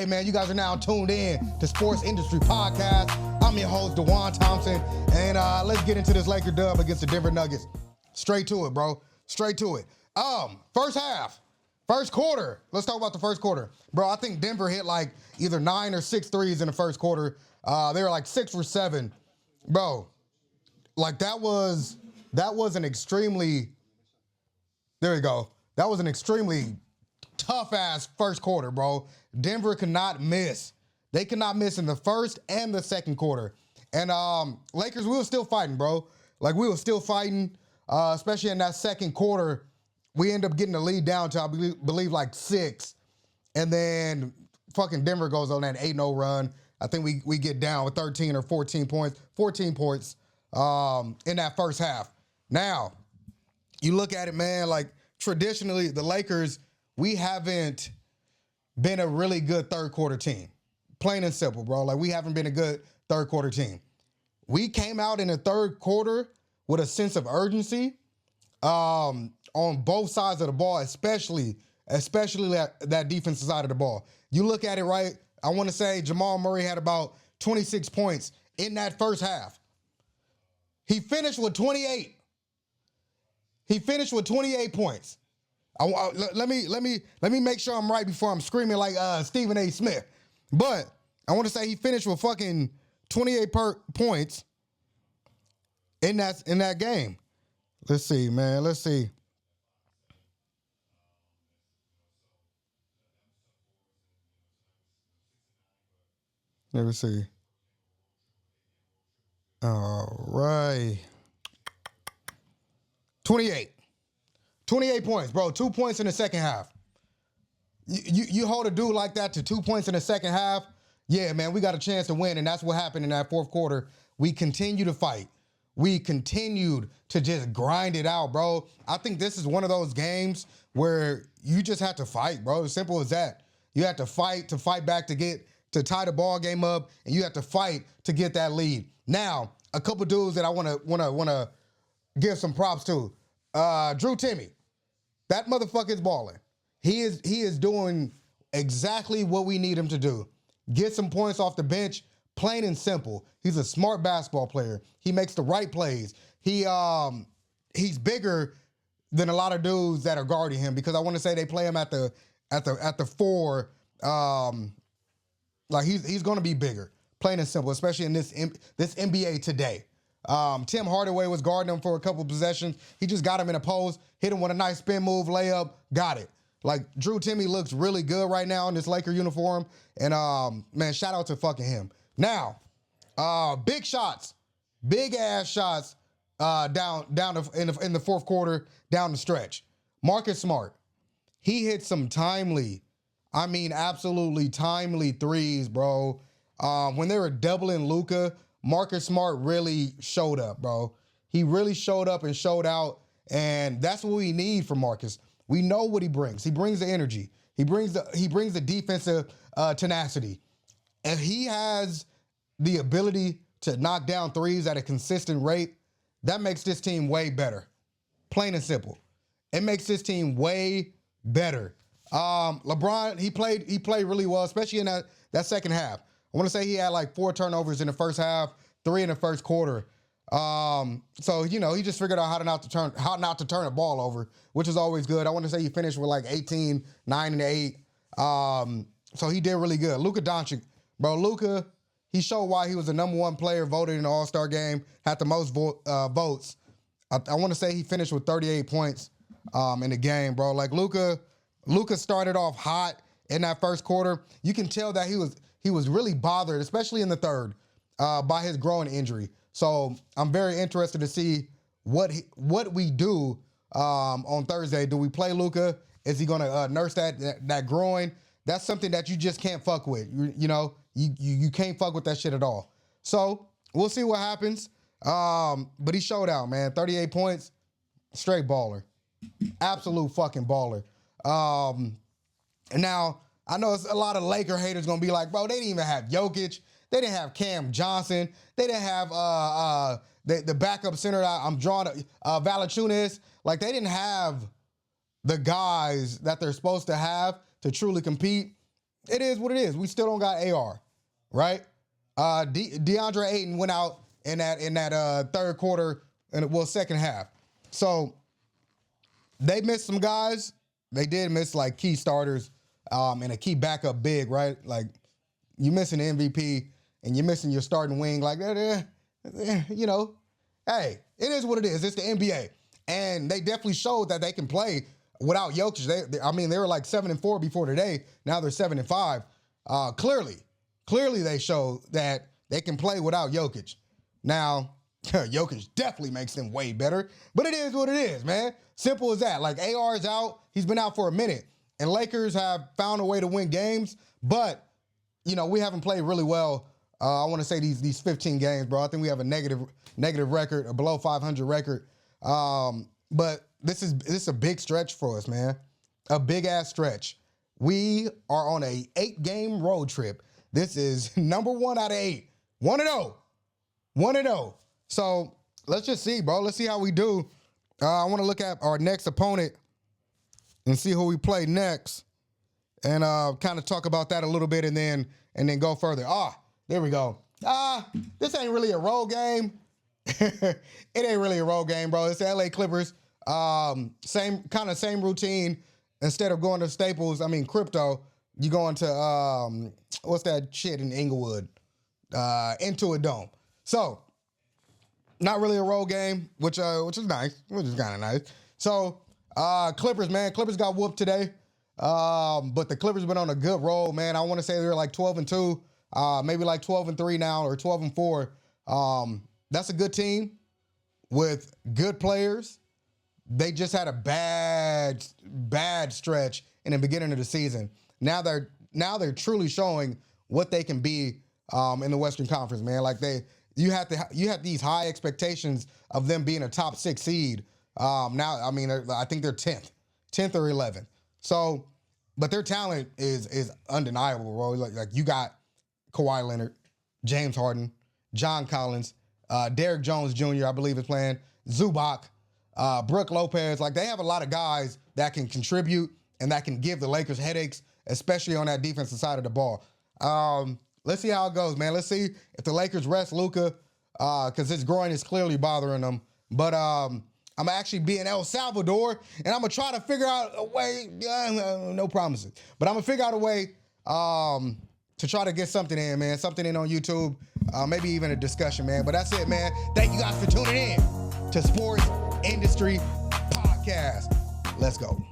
Hey man, you guys are now tuned in to Sports Industry Podcast. I'm your host, DeJuan Thompson, and let's get into this Laker dub against the Denver Nuggets. Straight to it, bro. Straight to it. First half, first quarter. Let's talk about the first quarter. Bro, I think Denver hit like either 9 or 6 threes in the first quarter. They were like 6 for 7. Bro, like that was an extremely, there we go. That was an extremely tough-ass first quarter, bro. Denver could not miss. They could not miss in the first and the second quarter. And Lakers, we were still fighting, bro. Like, we were still fighting, especially in that second quarter. We end up getting the lead down to, I believe, like 6. And then fucking Denver goes on that 8-0 run. I think we get down with 13 or 14 points in that first half. Now, you look at it, man, like, traditionally, the Lakers, we haven't been a really good third quarter team. Plain and simple, bro. Like, we haven't been a good third quarter team. We came out in the third quarter with a sense of urgency on both sides of the ball, especially that defensive side of the ball. You look at it, right? I want to say Jamal Murray had about 26 points in that first half. He finished with 28. He finished with 28 points. Let me make sure I'm right before I'm screaming like Stephen A. Smith. But I want to say he finished with fucking 28 points in that game. Let's see, man. Let's see. Let me see. All right. 28 points, bro. 2 points in the second half. You hold a dude like that to 2 points in the second half, yeah, man, we got a chance to win, and that's what happened in that fourth quarter. We continue to fight. We continued to just grind it out, bro. I think this is one of those games where you just have to fight, bro. As simple as that. You have to fight back to tie the ball game up, and you have to fight to get that lead. Now, a couple dudes that I wanna give some props to. Drew Timme. That motherfucker is balling. He is doing exactly what we need him to do. Get some points off the bench, plain and simple. He's a smart basketball player. He makes the right plays. He's bigger than a lot of dudes that are guarding him, because I want to say they play him at the 4. Like he's going to be bigger, plain and simple, especially in this NBA today. Tim Hardaway was guarding him for a couple possessions. He just got him in a post, hit him with a nice spin move, layup, got it. Like, Drew Timme looks really good right now in this Laker uniform. And, man, shout out to fucking him. Now, big shots, big-ass shots down in the fourth quarter, down the stretch. Marcus Smart, he hit some timely, I mean absolutely timely threes, bro. When they were doubling Luka, Marcus Smart really showed up, bro. He really showed up and showed out, and that's what we need from Marcus. We know what he brings. He brings the energy. He brings the defensive tenacity. And he has the ability to knock down threes at a consistent rate. That makes this team way better. Plain and simple. It makes this team way better. LeBron, he played really well, especially in that second half. I want to say he had like 4 turnovers in the first half, 3 in the first quarter. So, you know, he just figured out how not to turn the ball over, which is always good. I want to say he finished with like 18, 9, and 8. So he did really good. Luka Doncic, bro, Luka, he showed why he was the number 1 player voted in the All-Star game, had the most votes. I want to say he finished with 38 points in the game, bro. Like, Luka started off hot in that first quarter. You can tell that he was really bothered, especially in the third, by his growing injury. So I'm very interested to see what we do on Thursday. Do we play Luka? Is he going to nurse that groin? That's something that you just can't fuck with. You can't fuck with that shit at all. So we'll see what happens. But he showed out, man. 38 points, straight baller, absolute fucking baller. And now I know it's a lot of Laker haters gonna be like, bro, they didn't even have Jokic. They didn't have Cam Johnson. They didn't have the backup center. I'm drawing Valanciunas. Like, they didn't have the guys that they're supposed to have to truly compete. it is what it is. We still don't got AR, right? DeAndre Ayton went out in that third quarter and second half. So they missed some guys. They did miss like key starters and a key backup big, right? Like you missing the MVP and you're missing your starting wing. Like you know, hey, it is what it is. It's the NBA, and they definitely showed that they can play without Jokic. They were like 7-4 before today. Now they're 7-5. Clearly they showed that they can play without Jokic. Now, Jokic definitely makes them way better, but it is what it is, man. Simple as that. Like AR is out. He's been out for a minute, and Lakers have found a way to win games, but you know, we haven't played really well. I want to say these 15 games, bro. I think we have a negative record, a below 500 record. But this is a big stretch for us, man. A big ass stretch. We are on a 8-game road trip. This is number 1 out of 8. 1-0. 1-0. So let's just see, bro. Let's see how we do. I want to look at our next opponent and see who we play next, and kind of talk about that a little bit, and then go further. There we go. This ain't really a road game. It ain't really a road game, bro. It's the LA Clippers. Same routine. Instead of going to Staples, Crypto, you going to what's that shit in Inglewood? Into a Dome. So, not really a road game, which is nice, which is kind of nice. So, Clippers, man, Clippers got whooped today. But the Clippers been on a good roll, man. I want to say they're like 12-2, maybe like 12-3 now, or 12-4. That's a good team with good players. They just had a bad stretch in the beginning of the season. Now they're truly showing what they can be in the Western Conference, man. Like you have these high expectations of them being a top 6 seed. Now, I think they're 10th or 11th. So, but their talent is undeniable, bro. Like you got Kawhi Leonard, James Harden, John Collins, Derrick Jones Jr., I believe is playing, Zubac, Brook Lopez. Like they have a lot of guys that can contribute and that can give the Lakers headaches, especially on that defensive side of the ball. Let's see how it goes, man. Let's see if the Lakers rest Luka, because his groin is clearly bothering them. But I'm actually be in El Salvador, and I'm going to try to figure out a way. No promises. But I'm going to figure out a way to try to get something in, man. Something in on YouTube, maybe even a discussion, man. But that's it, man. Thank you guys for tuning in to Sports Industry Podcast. Let's go.